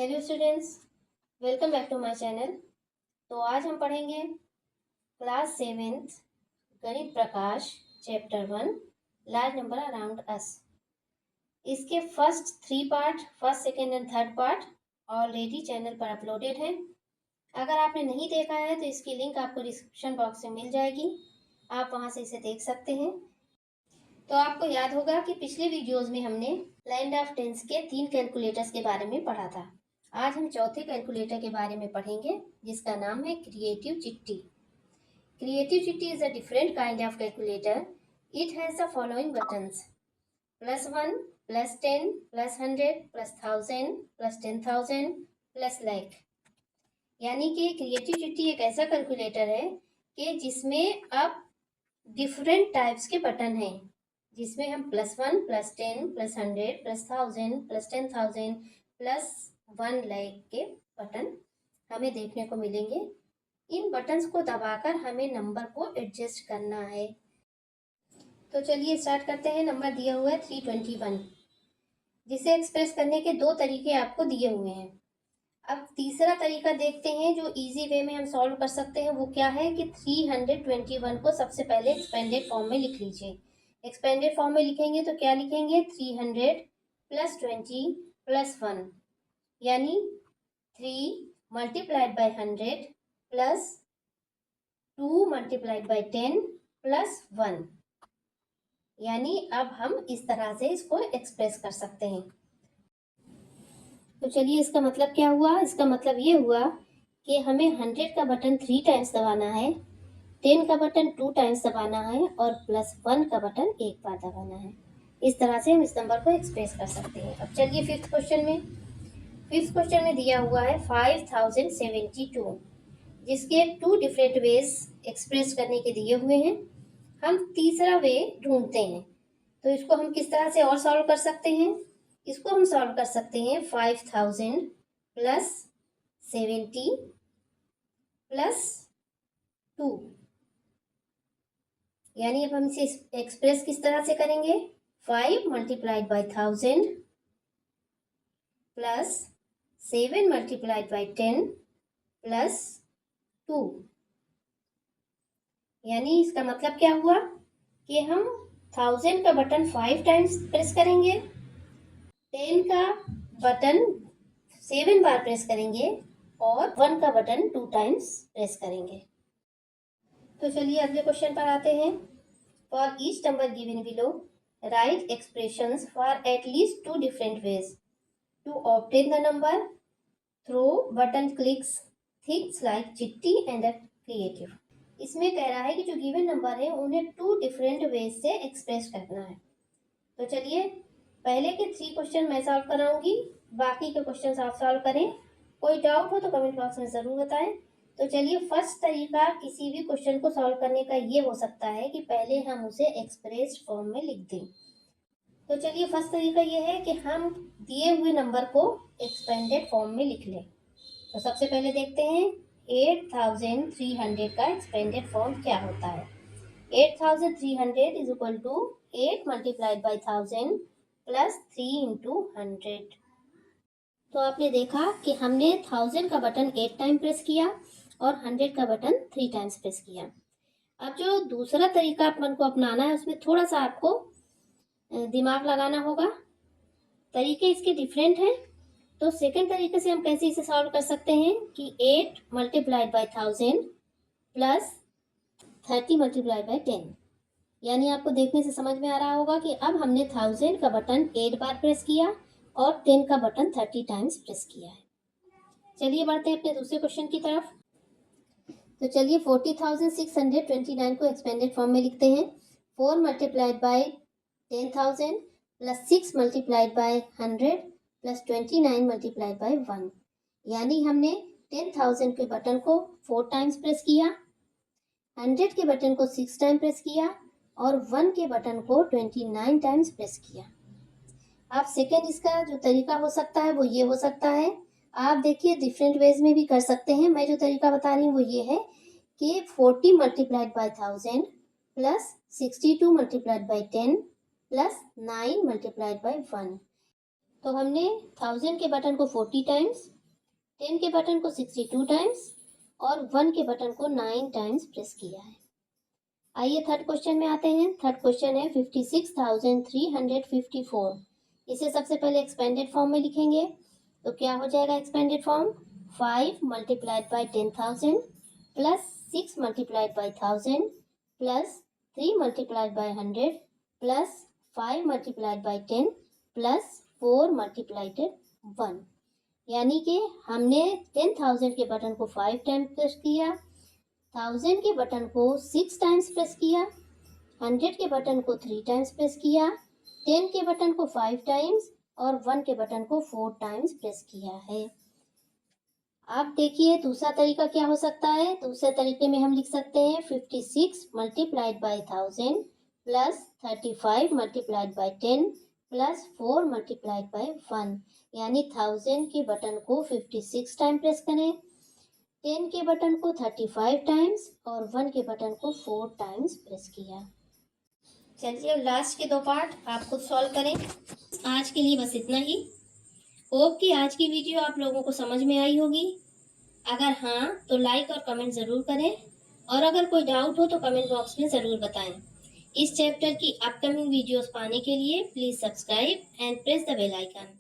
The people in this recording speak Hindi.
Hello students, welcome back to my channel. तो आज हम पढ़ेंगे class 7th Ganita Prakash chapter 1 large number around us. इसके first 3 part, first, second and third part already channel पर अपलोडेड है। अगर आपने नहीं देखा है तो इसकी लिंक आपको डिस्क्रिप्शन बॉक्स में मिल जाएगी, आप वहां से इसे देख सकते हैं। तो आपको याद होगा कि पिछले वीडियोस में हमने लैंड ऑफ टेंस के 3 कैलकुलेटर्स के बारे में पढ़ा था। आज हम चौथे कैलकुलेटर के बारे में पढ़ेंगे जिसका नाम है क्रिएटिव चिट्ठी। क्रिएटिव चिट्ठी is a different kind of calculator. It has the following buttons: +1, +10, +100, +1000, +10,000, +lakh. यानी कि क्रिएटिव चिट्ठी एक ऐसा कैलकुलेटर है कि जिसमें अब डिफरेंट टाइप्स के बटन हैं, जिसमें हम +1, +10, +100, +1000, +10,000, +1 लाख के बटन हमें देखने को मिलेंगे। इन बटन्स को दबाकर हमें नंबर को एडजस्ट करना है। तो चलिए स्टार्ट करते हैं। नंबर दिया हुआ है 321, जिसे एक्सप्रेस करने के 2 तरीके आपको दिए हुए हैं। अब तीसरा तरीका देखते हैं जो इजी वे में हम सॉल्व कर सकते हैं। वो क्या है कि 321 को सबसे पहले एक्सपेंडेड फॉर्म में लिख लीजिए। एक्सपेंडेड फॉर्म में लिखेंगे तो क्या लिखेंगे? 300 + 20 + 1, यानी 3 × 100 + 2 × 10 + 1। यानी अब हम इस तरह से इसको एक्सप्रेस कर सकते हैं। तो चलिए, इसका मतलब क्या हुआ? इसका मतलब ये हुआ कि हमें 100 का बटन 3 टाइम्स दबाना है, 10 का बटन 2 टाइम्स दबाना है और +1 का बटन 1 बार दबाना है। इस तरह से हम इस नंबर को एक्सप्रेस कर सकते हैं। अब चलिए फिफ्थ क्वेश्चन में दिया हुआ है 5072, जिसके 2 डिफरेंट वेज एक्सप्रेस करने के दिए हुए हैं। हम तीसरा वे ढूंढते हैं। तो इसको हम किस तरह से और सॉल्व कर सकते हैं? इसको हम सॉल्व कर सकते हैं 5000 + 70 + 2। यानी अब हम इसे एक्सप्रेस किस तरह से करेंगे? 5 × 1000 + 7 × 10 + 2। यानी इसका मतलब क्या हुआ कि हम 1000 का बटन 5 टाइम्स प्रेस करेंगे, 10 का बटन 7 बार प्रेस करेंगे और 1 का बटन 2 टाइम्स प्रेस करेंगे। तो चलिए अगले क्वेश्चन पर आते हैं। For each number given below, write expressions for at least 2 different ways to obtain the number through button clicks, things like चिट्ठी एंड क्रिएटिव। इसमें कह रहा है कि जो गिवन नंबर है उन्हें 2 डिफरेंट वेज से एक्सप्रेस करना है। तो चलिए, पहले के 3 क्वेश्चन मैं सॉल्व कराऊंगी, बाकी के क्वेश्चन आप सॉल्व करें। कोई डाउट हो तो कमेंट बॉक्स में ज़रूर बताएं। तो चलिए, फर्स्ट तरीका किसी भी क्वेश्चन को सॉल्व करने का ये हो सकता है कि पहले हम उसे एक्सप्रेस फॉर्म में लिख दें। तो चलिए, फर्स्ट तरीका ये है कि हम दिए हुए नंबर को एक्सपेंडेड फॉर्म में लिख लें। तो सबसे पहले देखते हैं 8300 का एक्सपेंडेड फॉर्म क्या होता है। 8300 इज इक्वल टू 8 × 1000 + 3 × 100। तो आपने देखा कि हमने 1000 का बटन 8 टाइम प्रेस किया और 100 का बटन 3 टाइम्स प्रेस किया। अब जो दूसरा तरीका अपन को अपनाना है उसमें थोड़ा सा आपको दिमाग लगाना होगा। तरीके इसके डिफरेंट हैं। तो सेकंड तरीके से हम कैसे इसे सॉल्व कर सकते हैं कि 8 × 1000 + 30 × 10। यानी आपको देखने से समझ में आ रहा होगा कि अब हमने 1000 का बटन 8 बार प्रेस किया और 10 का बटन 30 टाइम्स प्रेस किया है। चलिए बढ़ते हैं अपने दूसरे क्वेश्चन की तरफ। तो चलिए 40,629 को एक्सपेंडेड फॉर्म में लिखते हैं। 4 × 10,000 + 6 × 100 + 29 × 1। यानी हमने 10,000 के बटन को 4 टाइम्स प्रेस किया, 100 के बटन को 6 टाइम प्रेस किया और 1 के बटन को 29 टाइम्स प्रेस किया। अब सेकेंड इसका जो तरीका हो सकता है वो ये हो सकता है। आप देखिए डिफरेंट वेज में भी कर सकते हैं। मैं जो तरीका बता रही हूँ वो ये है कि 40 × 1000 + 62 × 10 + 9 × 1। तो हमने 1000 के बटन को 40 टाइम्स, 10 के बटन को 62 टाइम्स और 1 के बटन को 9 टाइम्स प्रेस किया है। आइए थर्ड क्वेश्चन में आते हैं। थर्ड क्वेश्चन है 56,354। इसे सबसे पहले एक्सपेंडेड फॉर्म में लिखेंगे। तो क्या हो जाएगा expanded form? 5 multiplied by 10,000 plus 6 multiplied by 1000 plus 3 multiplied by 100 plus 5 multiplied by 10 plus 4 multiplied 1। यानी कि हमने 10,000 के बटन को 5 टाइम प्रेस किया, 1000 के बटन को 6 टाइम्स प्रेस किया, 100 के बटन को 3 टाइम्स प्रेस किया, 10 के बटन को 5 टाइम्स और 1 के बटन को 4 टाइम्स प्रेस किया है। अब देखिए दूसरा तरीका क्या हो सकता है। दूसरे तरीके में हम लिख सकते हैं 56 multiplied by 1000 plus 35 multiplied by 10 plus 4 multiplied by 1। यानी 1000 के बटन को 56 टाइम प्रेस करें, 10 के बटन को 35 टाइम्स और 1 के बटन को 4 टाइम्स प्रेस किया। चलिए लास्ट के 2 पार्ट आप खुद सॉल्व करें। आज के लिए बस इतना ही। होप कि आज की वीडियो आप लोगों को समझ में आई होगी। अगर हाँ तो लाइक और कमेंट ज़रूर करें और अगर कोई डाउट हो तो कमेंट बॉक्स में ज़रूर बताएं। इस चैप्टर की अपकमिंग वीडियोस पाने के लिए please subscribe and press the bell icon.